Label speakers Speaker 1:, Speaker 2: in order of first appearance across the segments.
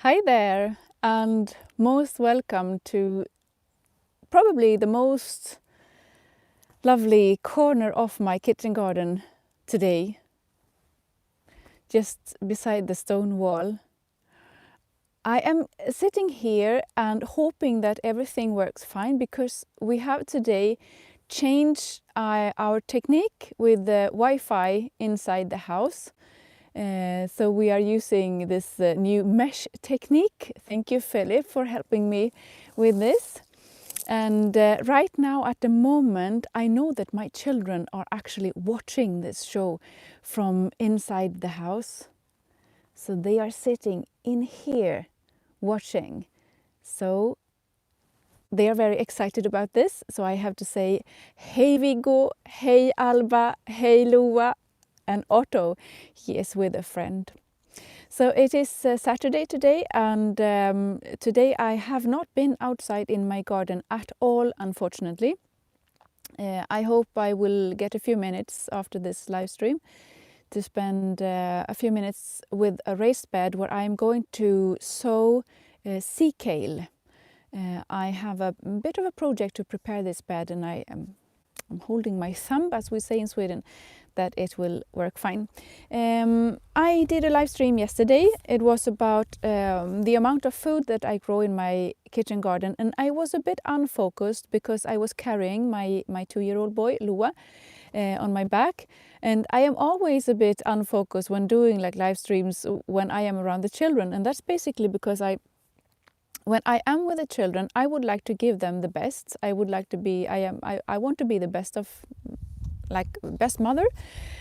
Speaker 1: Hi there, and most welcome to probably the most lovely corner of my kitchen garden today, just beside the stone wall. I am sitting here and hoping that everything works fine because we have today changed our technique with the Wi-Fi inside the house. So we are using this new mesh technique. Thank you, Philip, for helping me with this. And right now, at the moment, I know that my children are actually watching this show from inside the house. So they are sitting in here watching. So they are very excited about this. So I have to say, hey Viggo, hey Alba, hey Loa, and Otto. He is with a friend. So it is Saturday today, and today I have not been outside in my garden at all, unfortunately. I hope I will get a few minutes after this live stream to spend a few minutes with a raised bed where I'm going to sow sea kale. I have a bit of a project to prepare this bed, and I'm holding my thumb, as we say in Sweden, that it will work fine. I did a live stream yesterday. It was about the amount of food that I grow in my kitchen garden, and I was a bit unfocused because I was carrying my 2-year-old boy, Lua, on my back. And I am always a bit unfocused when doing like live streams when I am around the children, and that's basically because when I am with the children, I would like to give them the best. I would like to be, I want to be the best mother.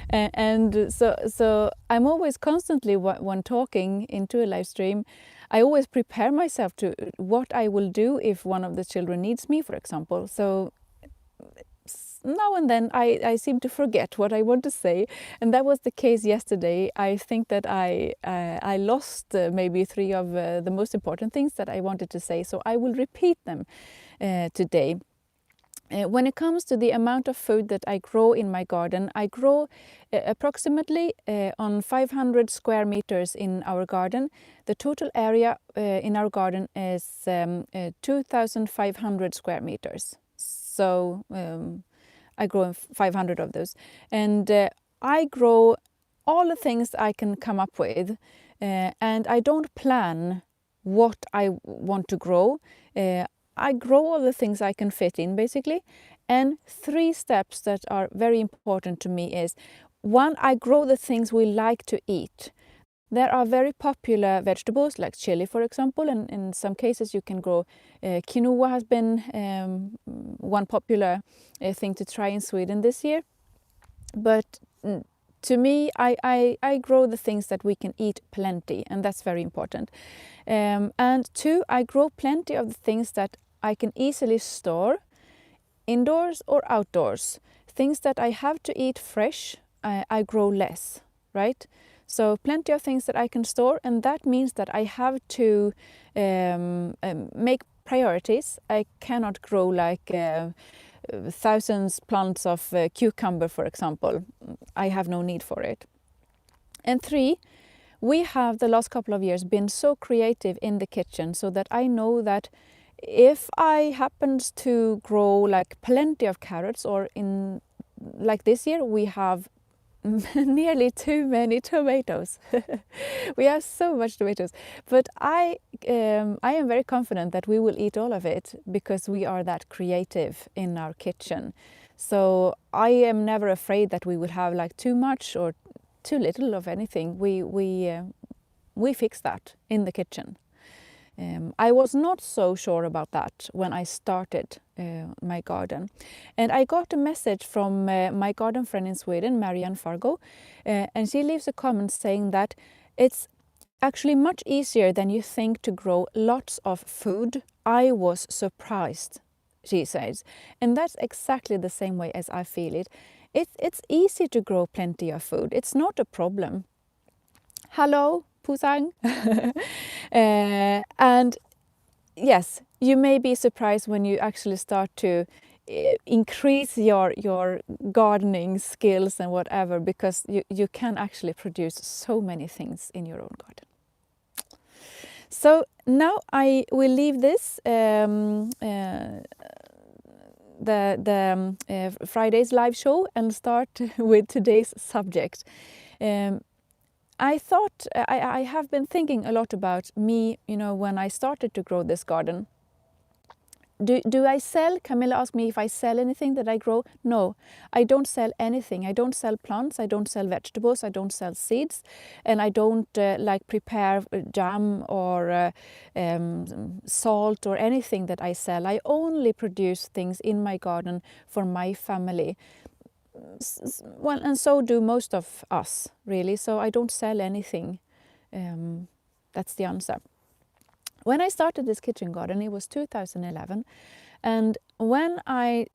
Speaker 1: And so I'm always constantly, when talking into a live stream, I always prepare myself to what I will do if one of the children needs me, for example. So now and then I seem to forget what I want to say, and that was the case yesterday. I think that I lost maybe 3 of the most important things that I wanted to say, so I will repeat them today. When it comes to the amount of food that I grow in my garden, I grow approximately on 500 square meters in our garden. The total area in our garden is 2,500 square meters. So I grow 500 of those. And I grow all the things I can come up with, and I don't plan what I want to grow. I grow all the things I can fit in, basically. And 3 steps that are very important to me is, 1, I grow the things we like to eat. There are very popular vegetables like chili, for example, and in some cases you can grow quinoa has been one popular thing to try in Sweden this year. But to me, I grow the things that we can eat plenty, and that's very important. And 2, I grow plenty of the things that I can easily store indoors or outdoors. Things that I have to eat fresh, I grow less, right? So plenty of things that I can store, and that means that I have to make priorities. I cannot grow like thousands plants of cucumber, for example. I have no need for it. And 3, we have the last couple of years been so creative in the kitchen, so that I know that if I happens to grow like plenty of carrots, or in like this year we have nearly too many tomatoes. We have so much tomatoes, but I am very confident that we will eat all of it because we are that creative in our kitchen. So I am never afraid that we will have like too much or too little of anything. We fix that in the kitchen. I was not so sure about that when I started my garden. And I got a message from my garden friend in Sweden, Marianne Fargo, and she leaves a comment saying that it's actually much easier than you think to grow lots of food. I was surprised, she says. And that's exactly the same way as I feel it. It's easy to grow plenty of food. It's not a problem. Hello, Pusang. And yes, you may be surprised when you actually start to increase your gardening skills and whatever, because you can actually produce so many things in your own garden. So now I will leave this Friday's live show and start with today's subject. I thought I have been thinking a lot about me, when I started to grow this garden. Do I sell? Camilla asked me if I sell anything that I grow. No, I don't sell anything. I don't sell plants, I don't sell vegetables, I don't sell seeds, and I don't prepare jam or salt or anything that I sell. I only produce things in my garden for my family. Well, and so do most of us, really. So I don't sell anything. That's the answer. When I started this kitchen garden, it was 2011, and when I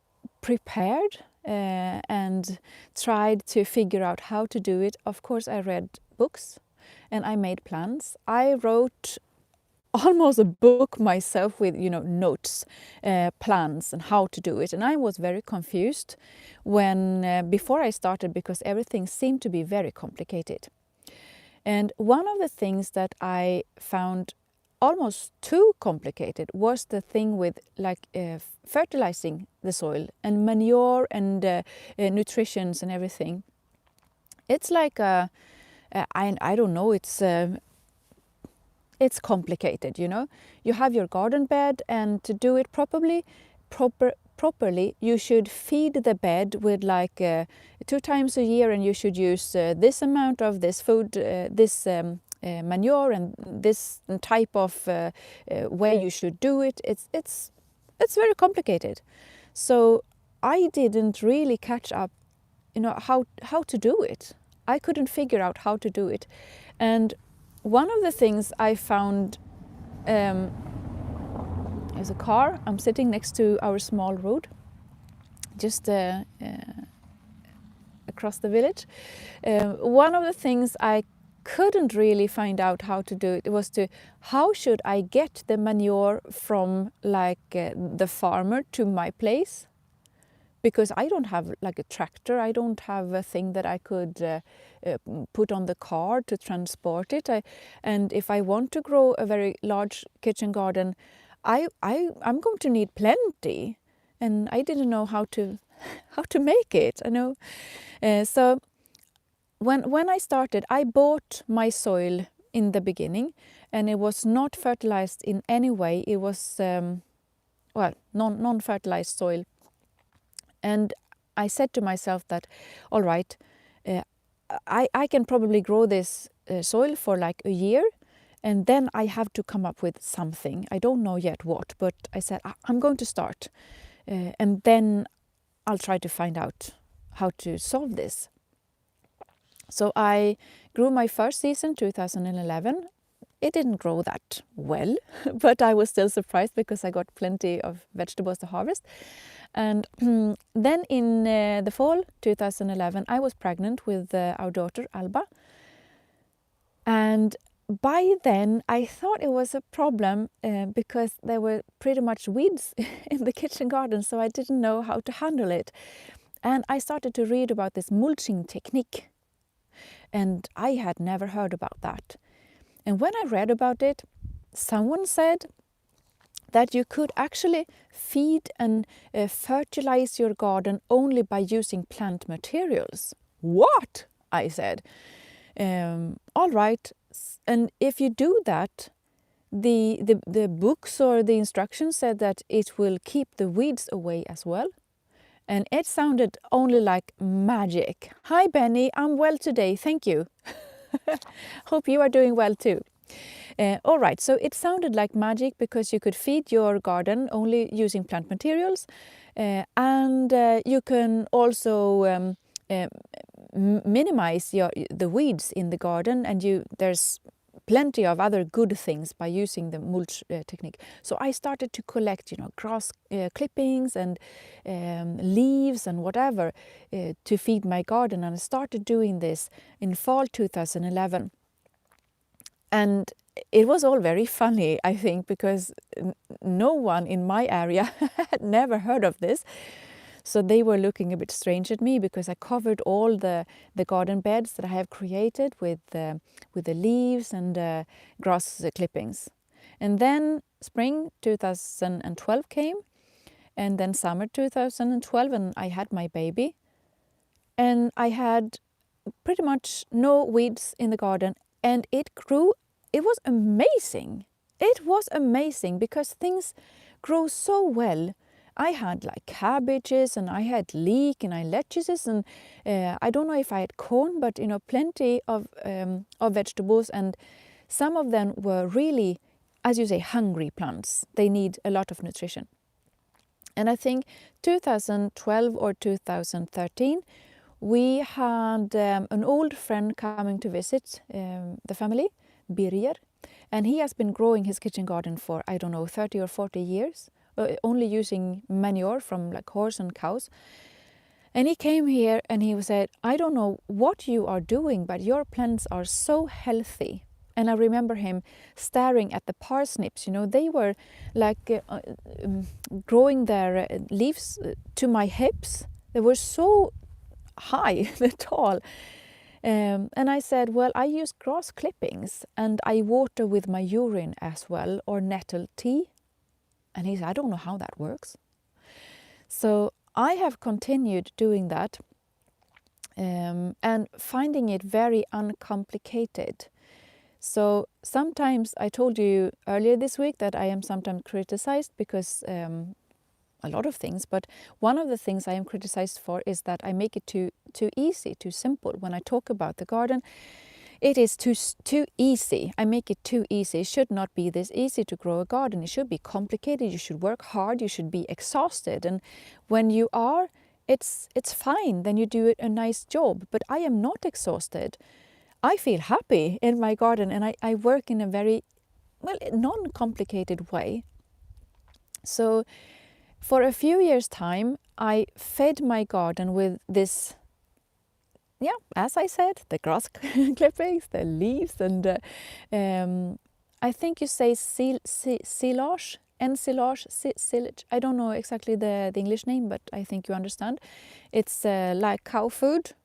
Speaker 1: prepared and tried to figure out how to do it, of course I read books and I made plans. I wrote almost a book myself with notes, plans and how to do it, and I was very confused when before I started, because everything seemed to be very complicated. And one of the things that I found almost too complicated was the thing with fertilizing the soil and manure and nutritions and everything. It's like I don't know, it's complicated, You have your garden bed, and to do it properly, you should feed the bed with 2 times a year, and you should use this amount of this food, this manure, and this type of way you should do it. It's very complicated. So I didn't really catch up, how to do it. I couldn't figure out how to do it. And one of the things I found is a car. I'm sitting next to our small road, just across the village. One of the things I couldn't really find out how to do it was how should I get the manure from the farmer to my place, because I don't have a tractor, I don't have a thing that I could put on the car to transport it. And if I want to grow a very large kitchen garden, I'm going to need plenty, and I didn't know how to make it. So when I started, I bought my soil in the beginning, and it was not fertilized in any way. It was non-fertilized soil. And I said to myself that, all right, I can probably grow this soil for a year, and then I have to come up with something. I don't know yet what, but I said I'm going to start, and then I'll try to find out how to solve this. So I grew my first season, 2011. It didn't grow that well, but I was still surprised because I got plenty of vegetables to harvest. And then in the fall 2011, I was pregnant with our daughter Alba. And by then I thought it was a problem because there were pretty much weeds in the kitchen garden, so I didn't know how to handle it. And I started to read about this mulching technique, and I had never heard about that. And when I read about it, someone said that you could actually feed and fertilize your garden only by using plant materials. What? I said. All right. And if you do that, the books or the instructions said that it will keep the weeds away as well. And it sounded only like magic. Hi Benny, I'm well today, thank you. Hope you are doing well too. All right, so it sounded like magic because you could feed your garden only using plant materials, and you can also minimize the weeds in the garden, and there's plenty of other good things by using the mulch technique. So I started to collect, grass clippings and leaves and whatever to feed my garden, and I started doing this in fall 2011. And it was all very funny, I think, because no one in my area had never heard of this. So they were looking a bit strange at me because I covered all the garden beds that I have created with the leaves and grass clippings. And then spring 2012 came, and then summer 2012, and I had my baby. And I had pretty much no weeds in the garden, and it grew. It was amazing. It was amazing because things grow so well. I had like cabbages, and I had leek, and I had lettuces, and I don't know if I had corn, but plenty of vegetables, and some of them were really, as you say, hungry plants. They need a lot of nutrition. And I think 2012 or 2013, we had an old friend coming to visit the family, Birger, and he has been growing his kitchen garden for, I don't know, 30 or 40 years, only using manure from like horse and cows. And he came here and he said, I don't know what you are doing, but your plants are so healthy. And I remember him staring at the parsnips. They were like growing their leaves to my hips. They were so high, they're tall. And I said, well, I use grass clippings and I water with my urine as well, or nettle tea. And he said, I don't know how that works. So I have continued doing that and finding it very uncomplicated. So sometimes, I told you earlier this week that I am sometimes criticized because a lot of things, but one of the things I am criticized for is that I make it too easy, too simple. When I talk about the garden, it is too easy. I make it too easy. It should not be this easy to grow a garden. It should be complicated. You should work hard. You should be exhausted. And when you are, it's fine. Then you do a nice job. But I am not exhausted. I feel happy in my garden, and I work in a very, non-complicated way. So for a few years' time, I fed my garden with this, as I said, the grass clippings, the leaves, and I think you say silage, silage. I don't know exactly the English name, but I think you understand. It's like cow food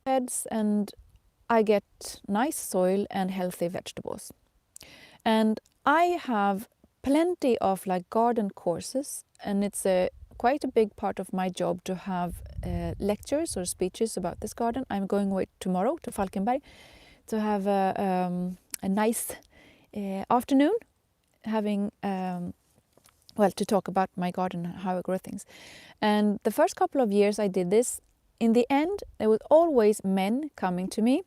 Speaker 1: beds, and I get nice soil and healthy vegetables. And I have plenty of like garden courses, and it's quite a big part of my job to have lectures or speeches about this garden. I'm going away tomorrow to Falkenberg to have a nice afternoon, having to talk about my garden and how I grow things. And the first couple of years I did this. In the end, there was always men coming to me,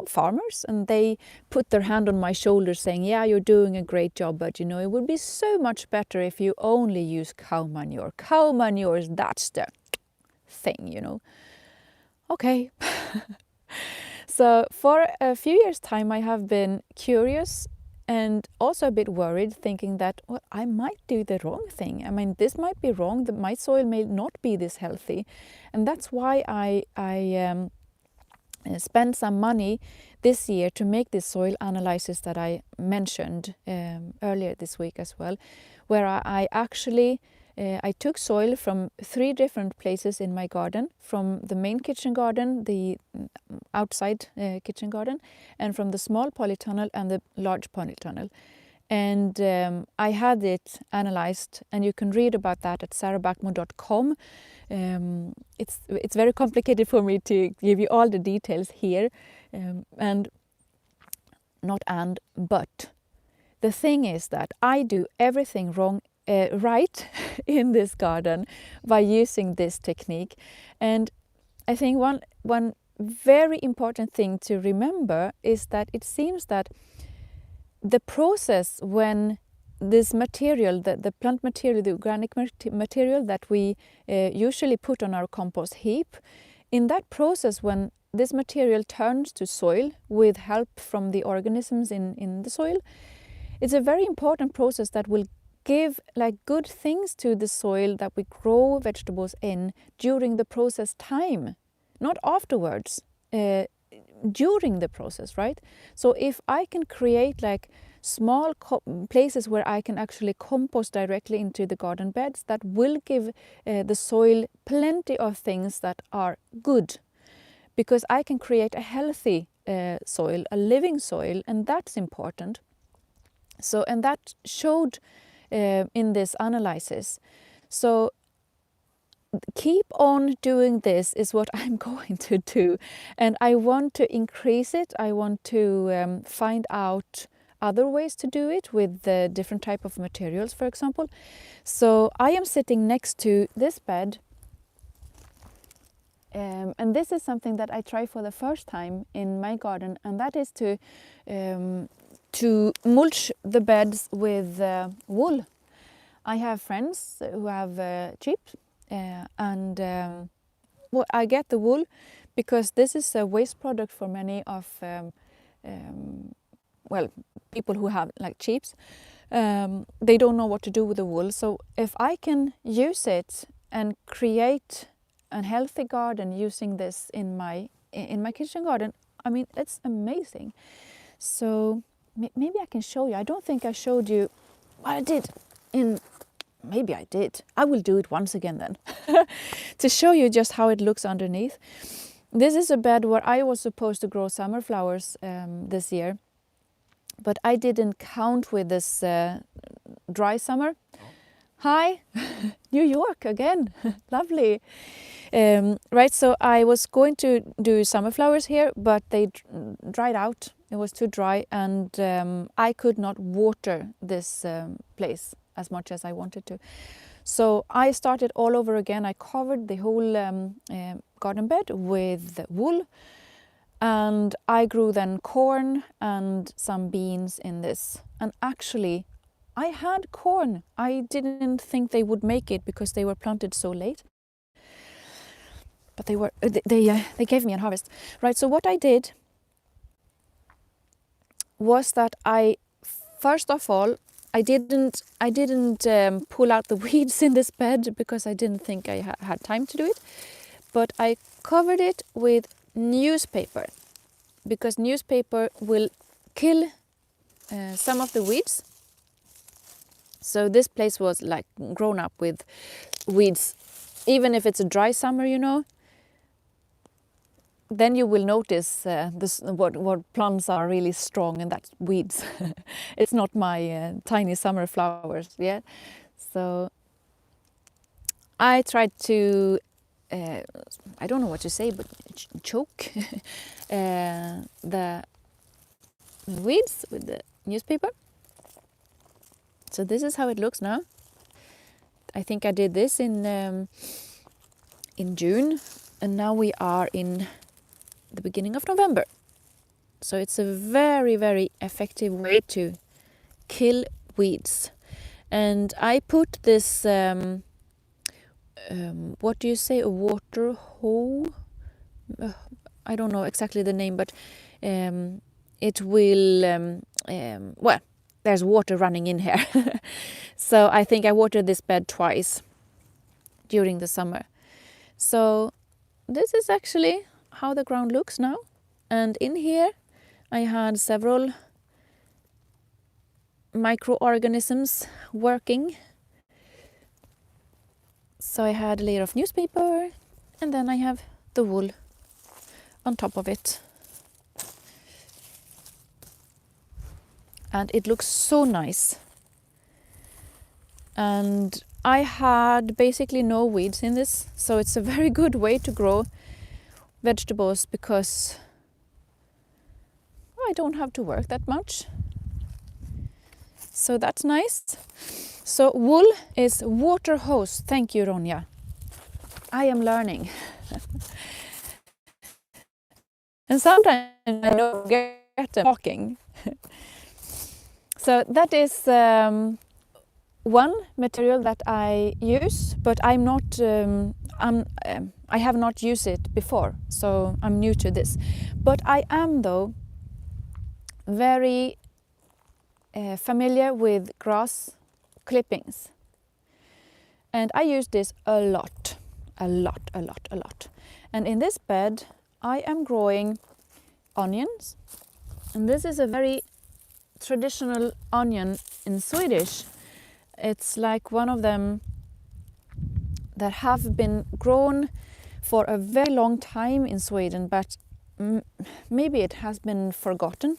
Speaker 1: farmers, and they put their hand on my shoulder saying, yeah, you're doing a great job, but it would be so much better if you only use cow manure. Cow manure, that's the thing, Okay. So for a few years' time, I have been curious and also a bit worried, thinking that, I might do the wrong thing. I mean, this might be wrong, that my soil may not be this healthy. And that's why I spent some money this year to make this soil analysis that I mentioned earlier this week as well, where I actually I took soil from 3 different places in my garden, from the main kitchen garden, the outside kitchen garden, and from the small polytunnel and the large polytunnel. And I had it analyzed, and you can read about that at sarabäckmo.com. It's very complicated for me to give you all the details here, but the thing is that I do everything right in this garden by using this technique. And I think one very important thing to remember is that it seems that the process when this material, the plant material, the organic material that we usually put on our compost heap, in that process when this material turns to soil with help from the organisms in the soil, it's a very important process that will give like good things to the soil that we grow vegetables in during the process time, not afterwards, during the process, right? So if I can create like small places where I can actually compost directly into the garden beds, that will give the soil plenty of things that are good, because I can create a healthy soil, a living soil, and that's important. So, and that showed in this analysis. So keep on doing this is what I'm going to do, and I want to increase it. I want to find out other ways to do it with the different type of materials, for example. So I am sitting next to this bed, and this is something that I try for the first time in my garden, and that is to mulch the beds with wool. I have friends who have sheep, and well, I get the wool because this is a waste product for many of well, people who have like sheep. They don't know what to do with the wool. So if I can use it and create a healthy garden using this in my kitchen garden, I mean, it's amazing. So maybe I can show you. I don't think I showed you what I did in. Maybe I did. I will do it once again then to show you just how it looks underneath. This is a bed where I was supposed to grow summer flowers this year, but I didn't count with this dry summer. Oh. Hi, New York again. Lovely. Right, so I was going to do summer flowers here, but they dried out. It was too dry, and I could not water this place as much as I wanted to. So I started all over again. I covered the whole garden bed with wool, and I grew then corn and some beans in this. And actually, I had corn. I didn't think they would make it because they were planted so late. But they gave me a harvest. Right, so what I did was that first of all, I didn't pull out the weeds in this bed because I didn't think I had time to do it. But I covered it with newspaper because newspaper will kill some of the weeds. So this place was like grown up with weeds. Even if it's a dry summer, you know, then you will notice what plants are really strong, and that's weeds. It's not my tiny summer flowers yet. So I tried to, I don't know what to say, but choke the weeds with the newspaper. So this is how it looks now. I think I did this in June, and now we are in the beginning of November. So it's a very, very effective way to kill weeds. And I put this, what do you say, a water hole? I don't know exactly the name, but it will, well, there's water running in here. So I think I watered this bed twice during the summer. So this is actually how the ground looks now. And in here I had several microorganisms working. So I had a layer of newspaper, and then I have the wool on top of it. And it looks so nice. And I had basically no weeds in this, so it's a very good way to grow vegetables because I don't have to work that much. So that's nice. So wool is water hose. Thank you, Ronja. I am learning. And sometimes I don't get talking. So that is one material that I use, but I'm not. I have not used it before, so I'm new to this. But I am, though, very familiar with grass clippings, and I use this a lot. And in this bed, I am growing onions, and this is a very traditional onion in Swedish. It's like one of them that have been grown for a very long time in Sweden, but maybe it has been forgotten.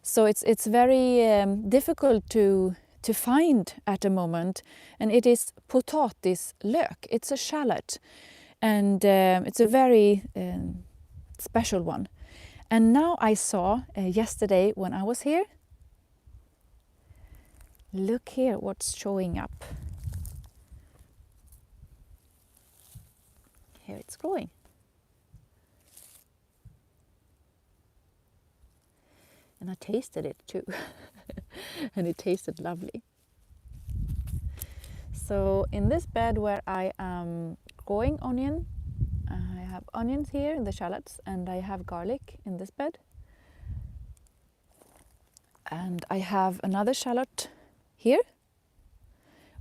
Speaker 1: So it's very difficult to find at the moment, and it is potatislök. It's a shallot, and it's a very special one. And now I saw yesterday when I was here, look here what's showing up. Here it's growing. And I tasted it too. And it tasted lovely. So in this bed where I am growing onion, I have onions here, the shallots, and I have garlic in this bed. And I have another shallot here,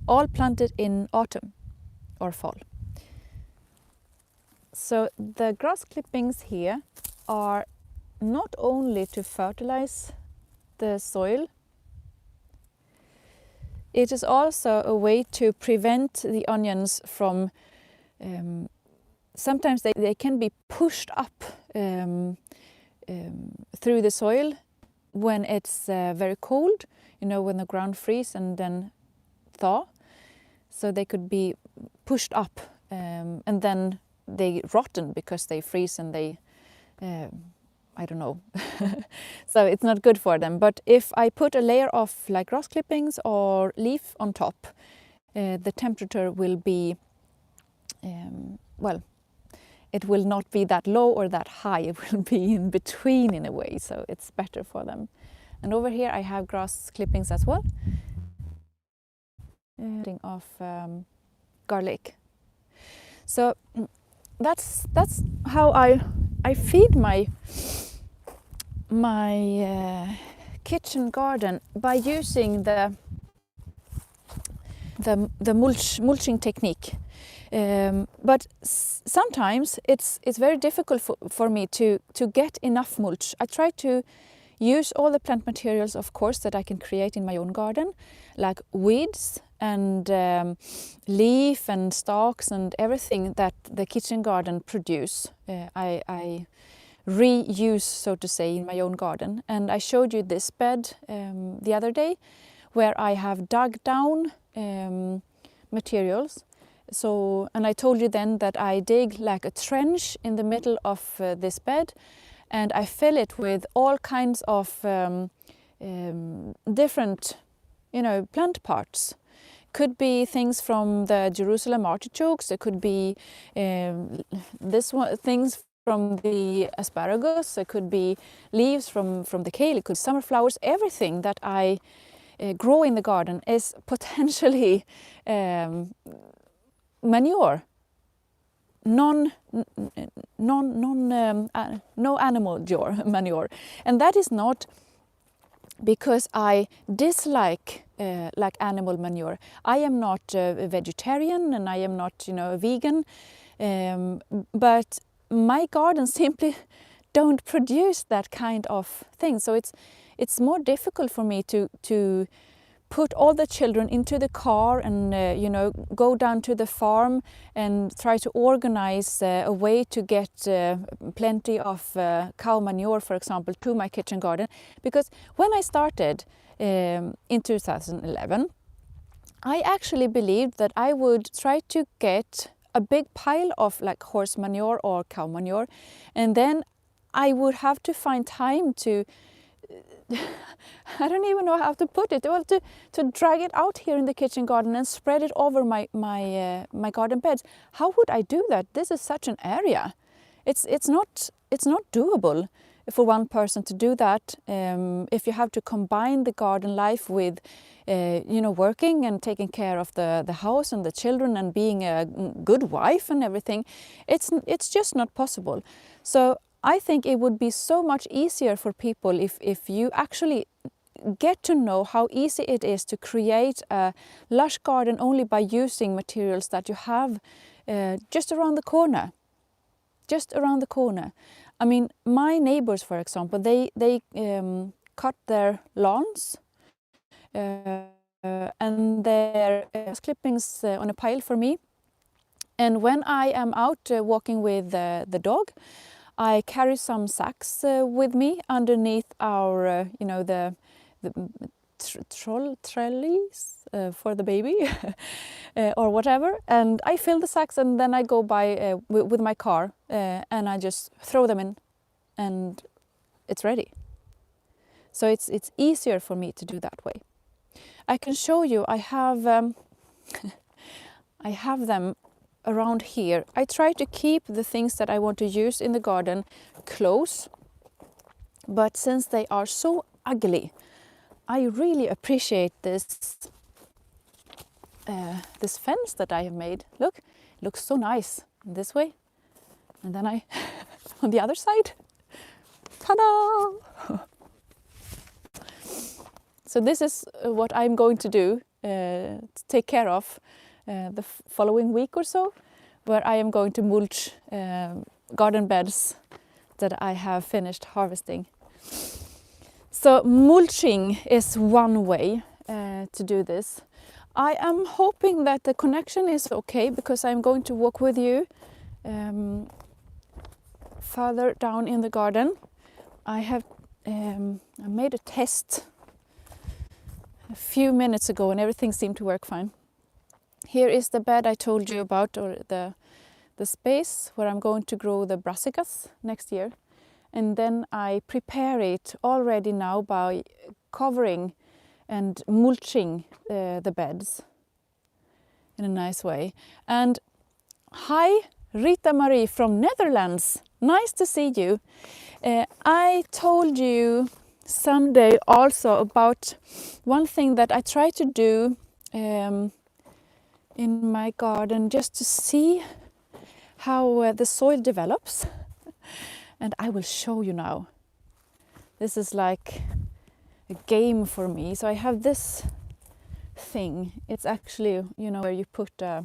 Speaker 1: all planted in autumn or fall. So the grass clippings here are not only to fertilize the soil, it is also a way to prevent the onions from, sometimes they can be pushed up through the soil when it's very cold, you know, when the ground freezes and then thaw. So they could be pushed up and then they rotten because they freeze and they, I don't know. So it's not good for them. But if I put a layer of like grass clippings or leaf on top, the temperature will be, well, it will not be that low or that high. It will be in between in a way, so it's better for them. And over here I have grass clippings as well. Of garlic. So that's how I feed my kitchen garden, by using the mulching technique. But sometimes it's very difficult for me to get enough mulch. I try to use all the plant materials, of course, that I can create in my own garden, like weeds and leaf and stalks and everything that the kitchen garden produce. I reuse, so to say, in my own garden. And I showed you this bed the other day, where I have dug down materials. So, and I told you then that I dig like a trench in the middle of this bed, and I fill it with all kinds of different, you know, plant parts. Could be things from the Jerusalem artichokes. It could be things from the asparagus. It could be leaves from the kale. It could be summer flowers. Everything that I grow in the garden is potentially manure. No animal manure, and that is not because I dislike like animal manure. I am not a vegetarian and I am not, you know, a vegan, but my gardens simply don't produce that kind of thing. So it's more difficult for me to put all the children into the car and you know, go down to the farm and try to organize a way to get plenty of cow manure, for example, to my kitchen garden. Because when I started in 2011, I actually believed that I would try to get a big pile of like horse manure or cow manure, and then I would have to find time to I don't even know how to put it. Well, to drag it out here in the kitchen garden and spread it over my garden beds. How would I do that? This is such an area. It's not doable for one person to do that. If you have to combine the garden life with, you know, working and taking care of the house and the children and being a good wife and everything, it's just not possible. So I think it would be so much easier for people if you actually get to know how easy it is to create a lush garden only by using materials that you have just around the corner. Just around the corner. I mean, my neighbors, for example, they cut their lawns and their clippings on a pile for me. And when I am out walking with the dog, I carry some sacks with me underneath our, the trolleys for the baby or whatever, and I fill the sacks and then I go by with my car and I just throw them in and it's ready. So it's easier for me to do that way. I can show you, I have I have them around here. I try to keep the things that I want to use in the garden close, but since they are so ugly, I really appreciate this this fence that I have made. Look, it looks so nice this way, and then I on the other side. Ta-da! So this is what I'm going to do to take care of the following week or so, where I am going to mulch garden beds that I have finished harvesting. So mulching is one way to do this. I am hoping that the connection is okay because I'm going to walk with you further down in the garden. I have I made a test a few minutes ago and everything seemed to work fine. Here is the bed I told you about, or the space where I'm going to grow the brassicas next year. And then I prepare it already now by covering and mulching the beds in a nice way. And hi, Rita Marie from Netherlands. Nice to see you. I told you Sunday also about one thing that I try to do in my garden just to see how the soil develops. And I will show you now. This is like a game for me. So I have this thing. It's actually, where you put a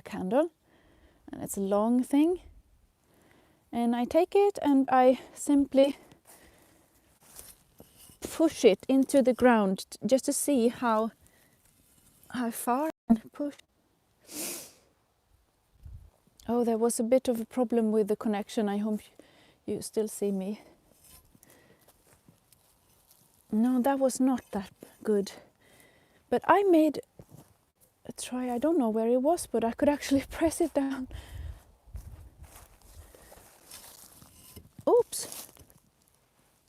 Speaker 1: candle, and it's a long thing. And I take it and I simply push it into the ground just to see how far I can push. Oh, there was a bit of a problem with the connection. I hope you still see me. No, that was not that good. But I made a try. I don't know where it was, but I could actually press it down. Oops.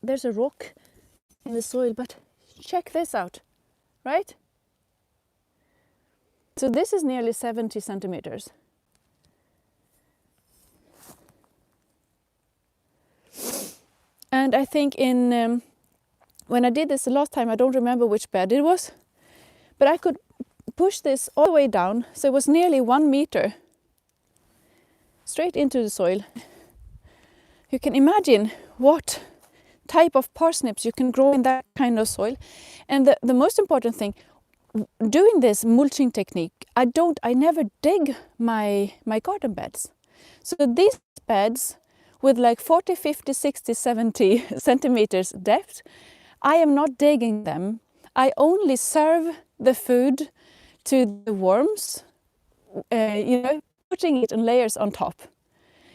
Speaker 1: There's a rock in the soil, but check this out, right? So this is nearly 70 centimeters. And I think when I did this the last time, I don't remember which bed it was, but I could push this all the way down, so it was nearly 1 meter straight into the soil. You can imagine what type of parsnips you can grow in that kind of soil. And the most important thing, doing this mulching technique, I never dig my garden beds. So these beds with like 40, 50, 60, 70 centimeters depth, I am not digging them. I only serve the food to the worms, putting it in layers on top.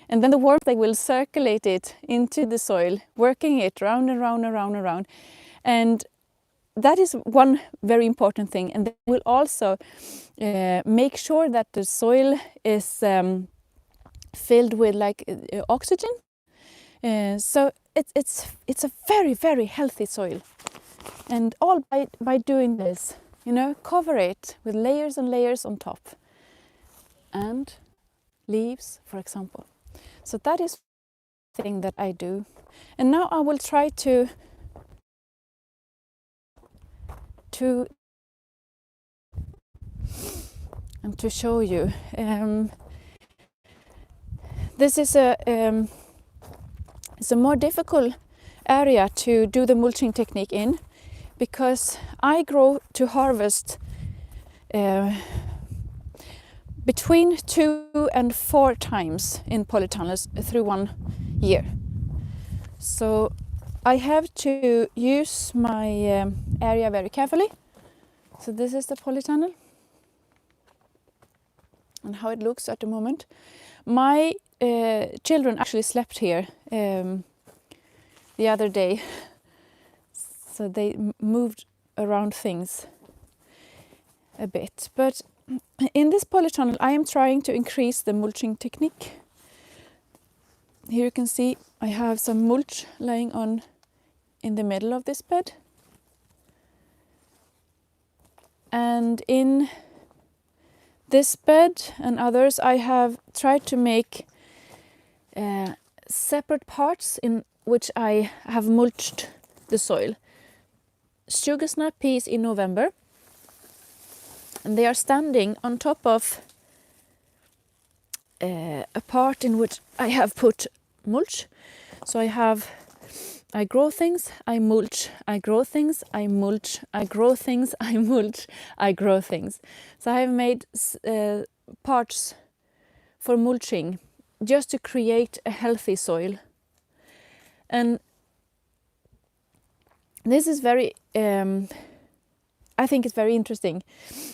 Speaker 1: And then the worms, they will circulate it into the soil, working it round and round and round and round. And that is one very important thing. And they will also make sure that the soil is filled with oxygen. So it's a very, very healthy soil. And all by doing this, cover it with layers and layers on top. And leaves, for example. So that is the thing that I do. And now I will try to show you. This is it's a more difficult area to do the mulching technique in, because I grow to harvest between 2 and 4 times in polytunnels through 1 year. So I have to use my area very carefully. So this is the polytunnel and how it looks at the moment. My children actually slept here the other day, so they moved around things a bit. But in this polytunnel I am trying to increase the mulching technique. Here you can see I have some mulch lying on in the middle of this bed. And in this bed and others I have tried to make separate parts in which I have mulched the soil. Sugar snap peas in November, and they are standing on top of a part in which I have put mulch. So I grow things, I mulch, I grow things, I mulch, I grow things, I mulch, I grow things. So I have made parts for mulching just to create a healthy soil. And this is very, I think it's very interesting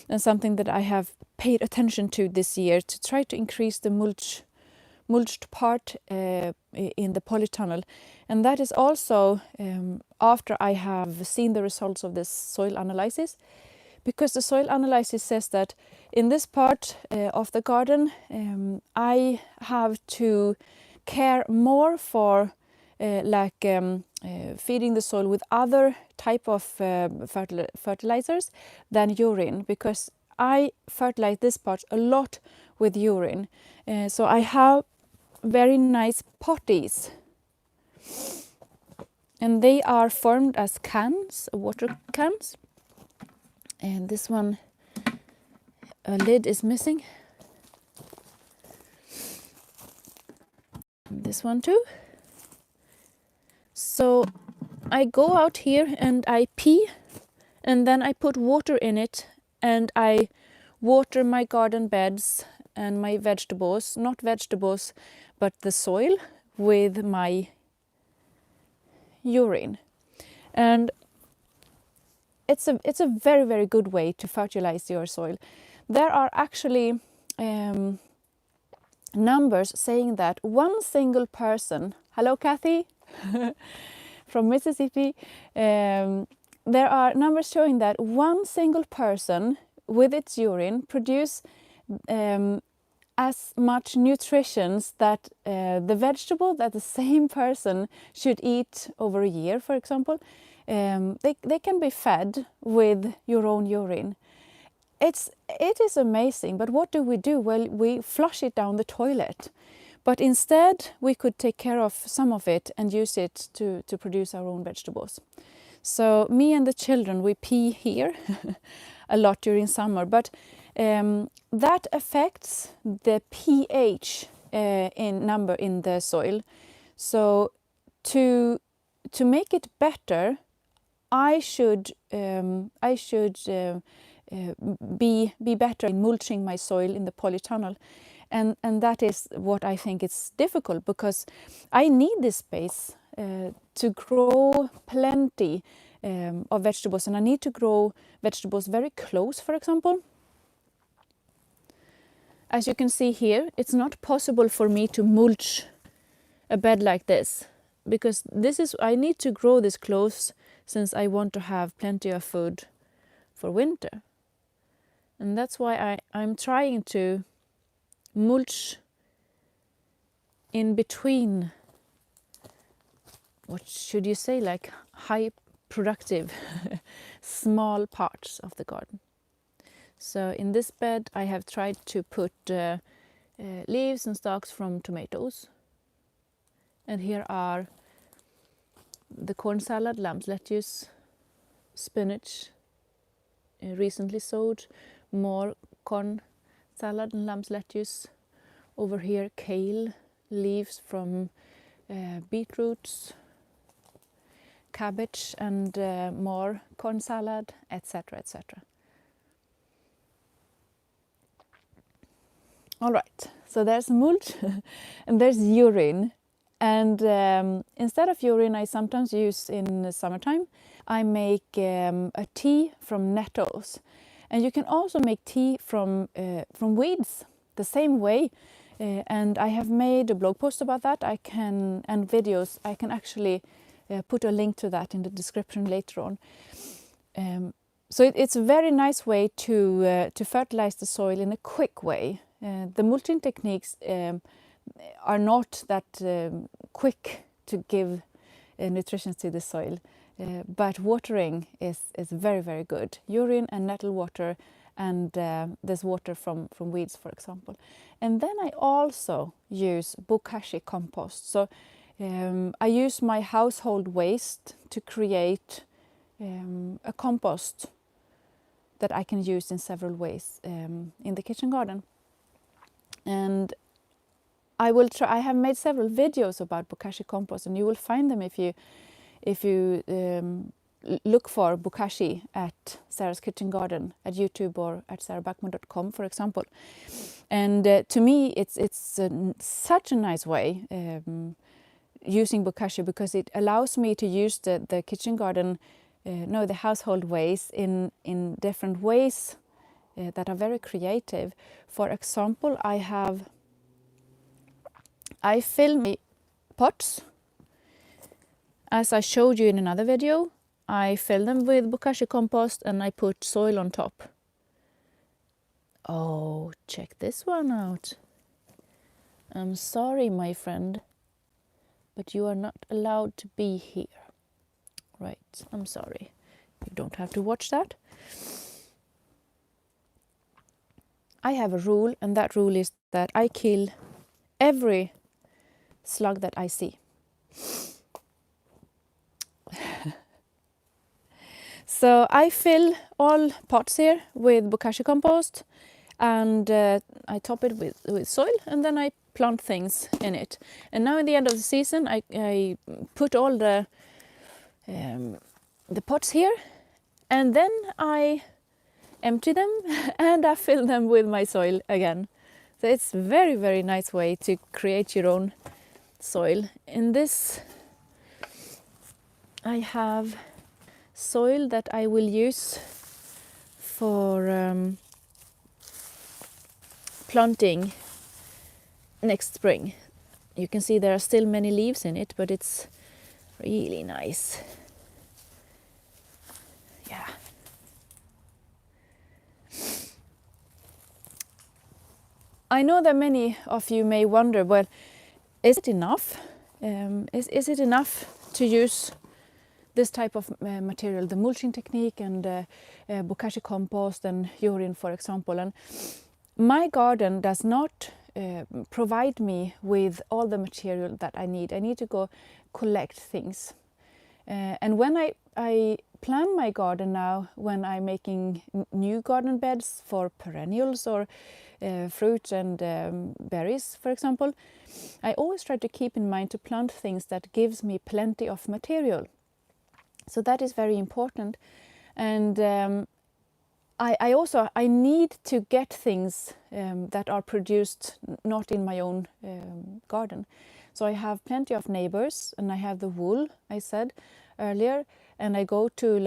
Speaker 1: and something that I have paid attention to this year, to try to increase the mulched part in the polytunnel. And that is also after I have seen the results of this soil analysis, because the soil analysis says that in this part of the garden I have to care more for feeding the soil with other type of fertilizers than urine, because I fertilize this part a lot with urine. So I have very nice potties, and they are formed as cans, water cans. And this one, a lid is missing. This one too. So I go out here and I pee, and then I put water in it, and I water my garden beds and my vegetables, not vegetables, but the soil, with my urine. And it's a very, very good way to fertilize your soil. There are actually numbers saying that one single person, hello Kathy from Mississippi, there are numbers showing that one single person with its urine produce as much nutrition that the vegetable that the same person should eat over a year, for example, they can be fed with your own urine. It is amazing, but what do? Well, we flush it down the toilet. But instead, we could take care of some of it and use it to produce our own vegetables. So me and the children, we pee here a lot during summer, but that affects the pH number in the soil. So to make it better, I should be better in mulching my soil in the polytunnel. And that is what I think is difficult, because I need this space to grow plenty of vegetables, and I need to grow vegetables very close, for example. As you can see here, it's not possible for me to mulch a bed like this, because I need to grow this close, since I want to have plenty of food for winter. And that's why I'm trying to mulch in between, what should you say, like high productive small parts of the garden. So in this bed I have tried to put leaves and stalks from tomatoes, and here are the corn salad, lamb's lettuce, spinach, recently sowed, more corn salad and lamb's lettuce. Over here, kale, leaves from beetroots, cabbage, and more corn salad, etc., etc. All right, so there's mulch and there's urine. And instead of urine, I sometimes use in the summertime, I make a tea from nettles. And you can also make tea from weeds the same way. And I have made a blog post about that. And videos. I can actually put a link to that in the description later on. So it's a very nice way to fertilize the soil in a quick way. The mulching techniques are not that quick to give nutrition to the soil, but watering is very, very good. Urine and nettle water, and there's water from weeds, for example. And then I also use bokashi compost. So I use my household waste to create a compost that I can use in several ways in the kitchen garden. And I will try. I have made several videos about bokashi compost, and you will find them if you look for bokashi at Sara's Kitchen Garden at YouTube or at sarabäckmo.com, for example. And to me, it's such a nice way using bokashi, because it allows me to use the kitchen garden, the household waste in different ways that are very creative. For example, I fill my pots, as I showed you in another video. I fill them with bokashi compost and I put soil on top. Oh, check this one out. I'm sorry, my friend, but you are not allowed to be here. Right, I'm sorry. You don't have to watch that. I have a rule, and that rule is that I kill every slug that I see. So I fill all pots here with bokashi compost, and I top it with soil, and then I plant things in it. And now in the end of the season, I put all the pots here, and then I empty them and I fill them with my soil again. So it's a very, very nice way to create your own soil. In this, I have soil that I will use for planting next spring. You can see there are still many leaves in it, but it's really nice. Yeah. I know that many of you may wonder, well, is it enough? Is it enough to use this type of material, the mulching technique and bokashi compost and urine, for example? And my garden does not provide me with all the material that I need. I need to go collect things. And when I plan my garden now, when I'm making new garden beds for perennials or fruit and berries, for example, I always try to keep in mind to plant things that gives me plenty of material. So that is very important. And I need to get things that are produced not in my own garden. So I have plenty of neighbors, and I have the wool, I said earlier, and I go to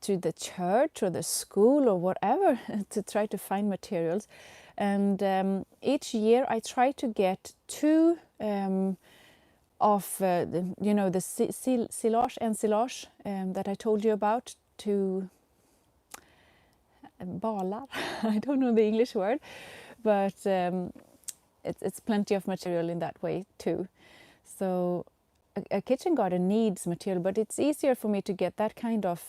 Speaker 1: to the church or the school or whatever to try to find materials. And each year I try to get two of the silage and silage that I told you about, to balar. I don't know the English word, but it's plenty of material in that way too. So a kitchen garden needs material, but it's easier for me to get that kind of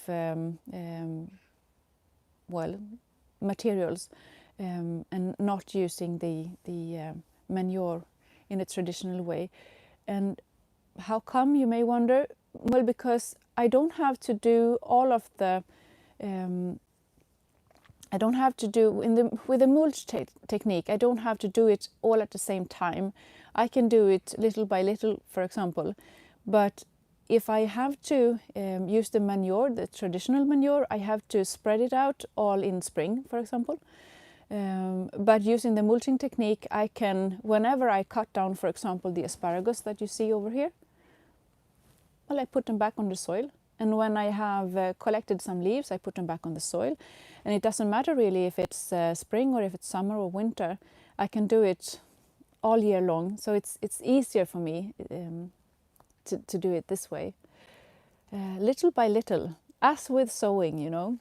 Speaker 1: materials and not using the manure in a traditional way. And how come, you may wonder? Well, because I don't have to do all of the I don't have to do with the mulch technique. I don't have to do it all at the same time. I can do it little by little, for example. But if I have to use the manure, the traditional manure, I have to spread it out all in spring, for example. But using the mulching technique, I can, whenever I cut down, for example, the asparagus that you see over here, well, I put them back on the soil. And when I have collected some leaves, I put them back on the soil. And it doesn't matter really if it's spring or if it's summer or winter. I can do it all year long, so it's easier for me to do it this way, little by little, as with sowing, you know,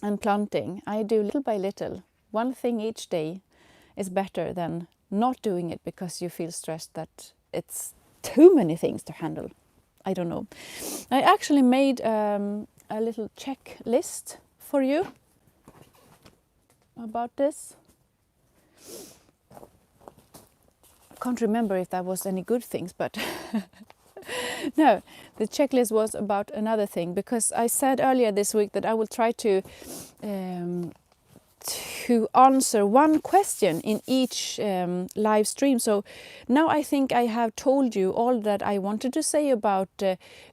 Speaker 1: and planting. I do little by little. One thing each day is better than not doing it because you feel stressed that it's too many things to handle. I don't know. I actually made a little checklist for you about this. I can't remember if that was any good things, but no, the checklist was about another thing, because I said earlier this week that I will try to answer one question in each live stream. So now I think I have told you all that I wanted to say about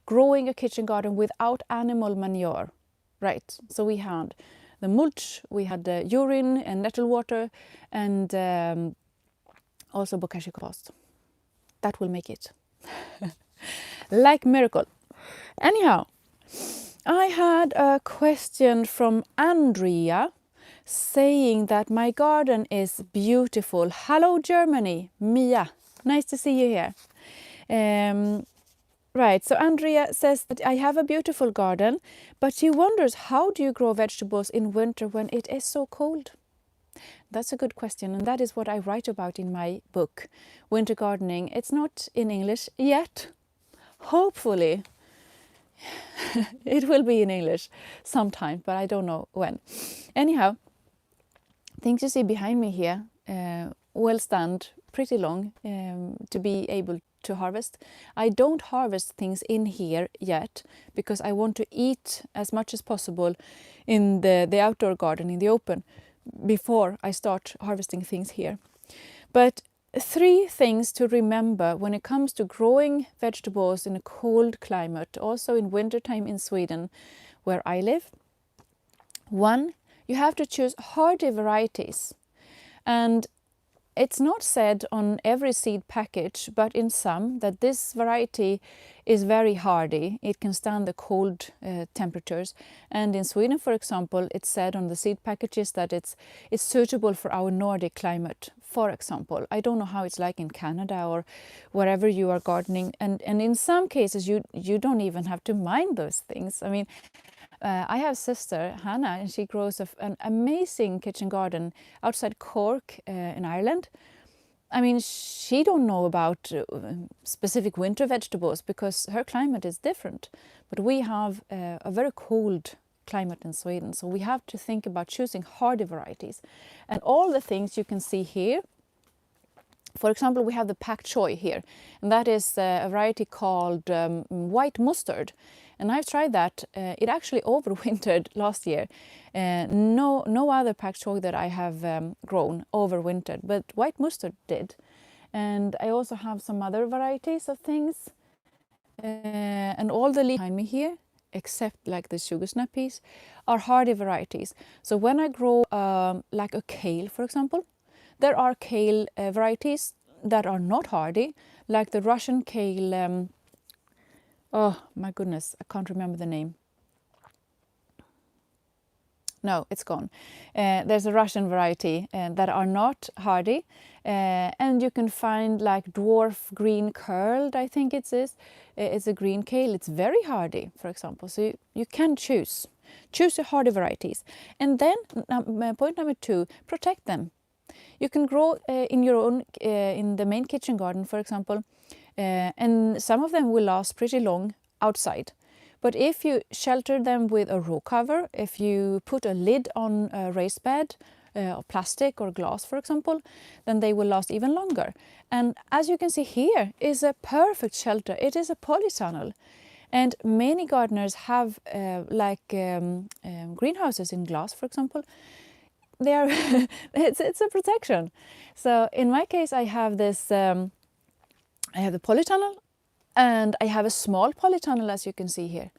Speaker 1: growing a kitchen garden without animal manure. Right, so we had the mulch, we had the urine and nettle water, and also bokashi compost. That will make it. Like miracle. Anyhow, I had a question from Andrea saying that my garden is beautiful. Hello Germany, Mia. Nice to see you here. Right, so Andrea says that I have a beautiful garden, but she wonders, how do you grow vegetables in winter when it is so cold? That's a good question, and that is what I write about in my book, Winter Gardening. It's not in English yet. Hopefully it will be in English sometime, but I don't know when. Anyhow, things you see behind me here will stand pretty long to be able to harvest. I don't harvest things in here yet because I want to eat as much as possible in the outdoor garden, in the open, before I start harvesting things here. But 3 things to remember when it comes to growing vegetables in a cold climate, also in wintertime in Sweden, where I live. 1, you have to choose hardy varieties. And it's not said on every seed package, but in some, that this variety is very hardy. It can stand the cold temperatures. And in Sweden, for example, it's said on the seed packages that it's suitable for our Nordic climate, for example. I don't know how it's like in Canada or wherever you are gardening. And in some cases, you don't even have to mind those things. I mean, I have a sister, Hannah, and she grows an amazing kitchen garden outside Cork in Ireland. I mean, she don't know about specific winter vegetables because her climate is different. But we have a very cold climate in Sweden, so we have to think about choosing hardy varieties. And all the things you can see here, for example, we have the pak choi here, and that is a variety called white mustard. And I've tried that. It actually overwintered last year. No other pak choi that I have grown overwintered, but white mustard did. And I also have some other varieties of things. And all the leaves behind me here, except like the sugar snap peas, are hardy varieties. So when I grow like a kale, for example, there are kale varieties that are not hardy, like the Russian kale. Oh my goodness, I can't remember the name. No, it's gone. There's a Russian variety that are not hardy, and you can find like dwarf green curled, I think it is. It's a green kale. It's very hardy, for example. So you can choose the hardy varieties. And then point number 2, protect them. You can grow in your own, in the main kitchen garden, for example, and some of them will last pretty long outside. But if you shelter them with a row cover, if you put a lid on a raised bed, of plastic or glass, for example, then they will last even longer. And as you can see here is a perfect shelter. It is a polytunnel. And many gardeners have greenhouses in glass, for example. They are it's a protection. So in my case, I have this. I have the polytunnel, and I have a small polytunnel, as you can see here.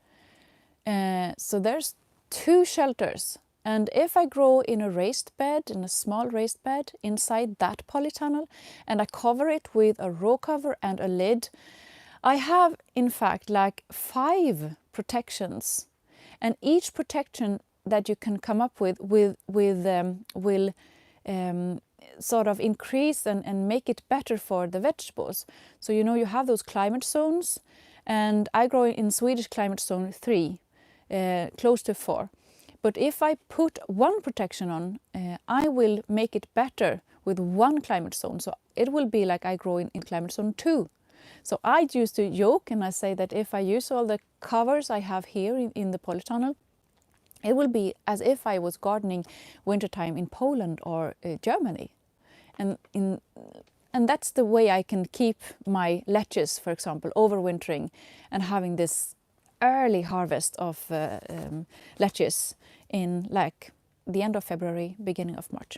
Speaker 1: So there's 2 shelters. And if I grow in a raised bed, in a small raised bed, inside that polytunnel, and I cover it with a row cover and a lid, I have, in fact, like 5 protections. And each protection that you can come up with will sort of increase and make it better for the vegetables. So you have those climate zones, and I grow in Swedish climate zone 3, close to 4. But if I put one protection on, I will make it better with one climate zone. So it will be like I grow in climate zone 2. So I used to joke and I say that if I use all the covers I have here in the polytunnel, it will be as if I was gardening wintertime in Poland or Germany. And that's the way I can keep my lettuce, for example, overwintering and having this early harvest of lettuce in like the end of February, beginning of March.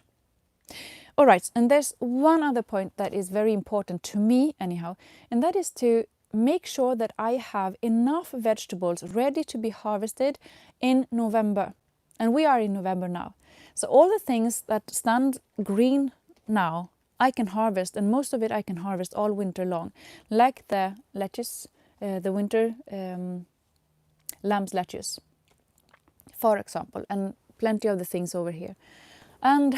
Speaker 1: All right, and there's one other point that is very important to me anyhow, and that is to make sure that I have enough vegetables ready to be harvested in November. And we are in November now. So all the things that stand green now, I can harvest, and most of it I can harvest all winter long, like the lettuce, the winter lamb's lettuce, for example, and plenty of the things over here and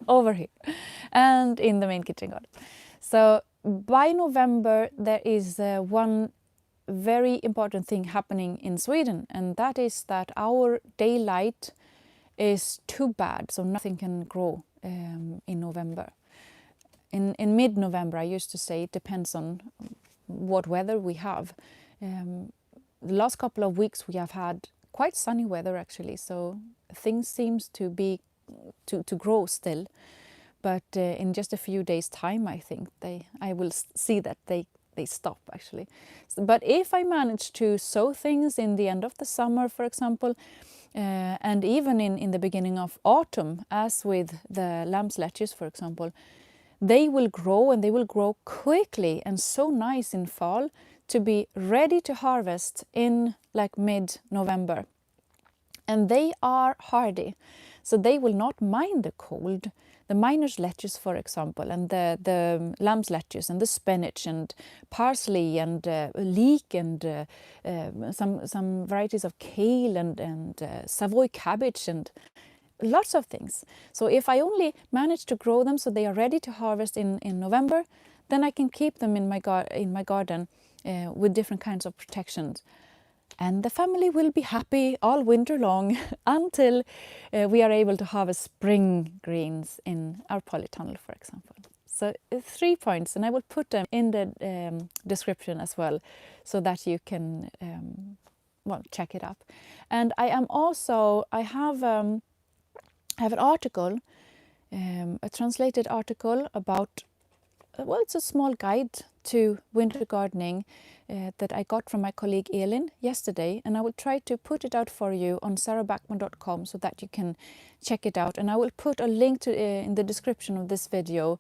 Speaker 1: over here and in the main kitchen garden. So by November there is one very important thing happening in Sweden, and that is that our daylight is too bad, so nothing can grow in November. In mid-November, I used to say, it depends on what weather we have. The last couple of weeks we have had quite sunny weather actually, so things seems to be to grow still. But in just a few days' time, I think I will see that they stop actually. But if I manage to sow things in the end of the summer, for example, and even in the beginning of autumn, as with the lamb's lettuce, for example, they will grow, and they will grow quickly and so nice in fall to be ready to harvest in like mid-November. And they are hardy, so they will not mind the cold. The miner's lettuce, for example, and the lamb's lettuce and the spinach and parsley and leek and some varieties of kale and Savoy cabbage and lots of things. So if I only manage to grow them so they are ready to harvest in November, then I can keep them in my garden with different kinds of protections. And the family will be happy all winter long until we are able to harvest spring greens in our polytunnel, for example. So 3 points, and I will put them in the description as well, so that you can check it up. And I have an article, a translated article about, it's a small guide to winter gardening that I got from my colleague Elin yesterday, and I will try to put it out for you on sarabäckmo.com so that you can check it out. And I will put a link to in the description of this video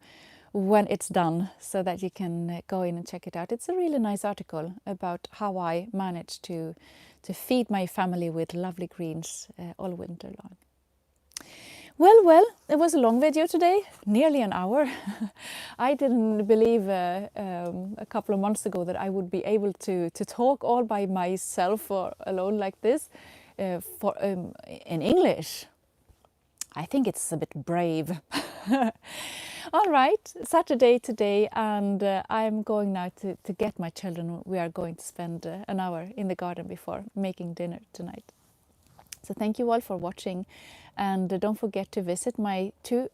Speaker 1: when it's done, so that you can go in and check it out. It's a really nice article about how I managed to feed my family with lovely greens all winter long. Well, it was a long video today, nearly an hour. I didn't believe a couple of months ago that I would be able to talk all by myself or alone like this in English. I think it's a bit brave. All right, Saturday today, and I'm going now to get my children. We are going to spend an hour in the garden before making dinner tonight. So thank you all for watching, and don't forget to visit my 2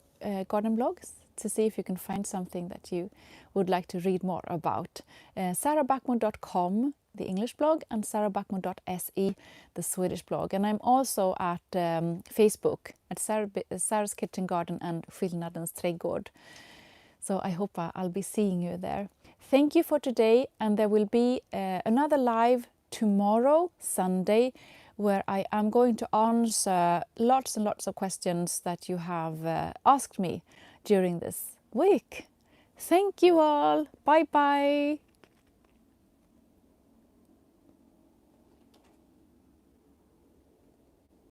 Speaker 1: garden blogs to see if you can find something that you would like to read more about. sarabäckmo.com, the English blog, and sarabäckmo.se, the Swedish blog. And I'm also at Facebook at Sara's Kitchen Garden and Skillnadens trädgård. So I hope I'll be seeing you there. Thank you for today, and there will be another live tomorrow, Sunday, where I am going to answer lots and lots of questions that you have asked me during this week. Thank you all. Bye bye.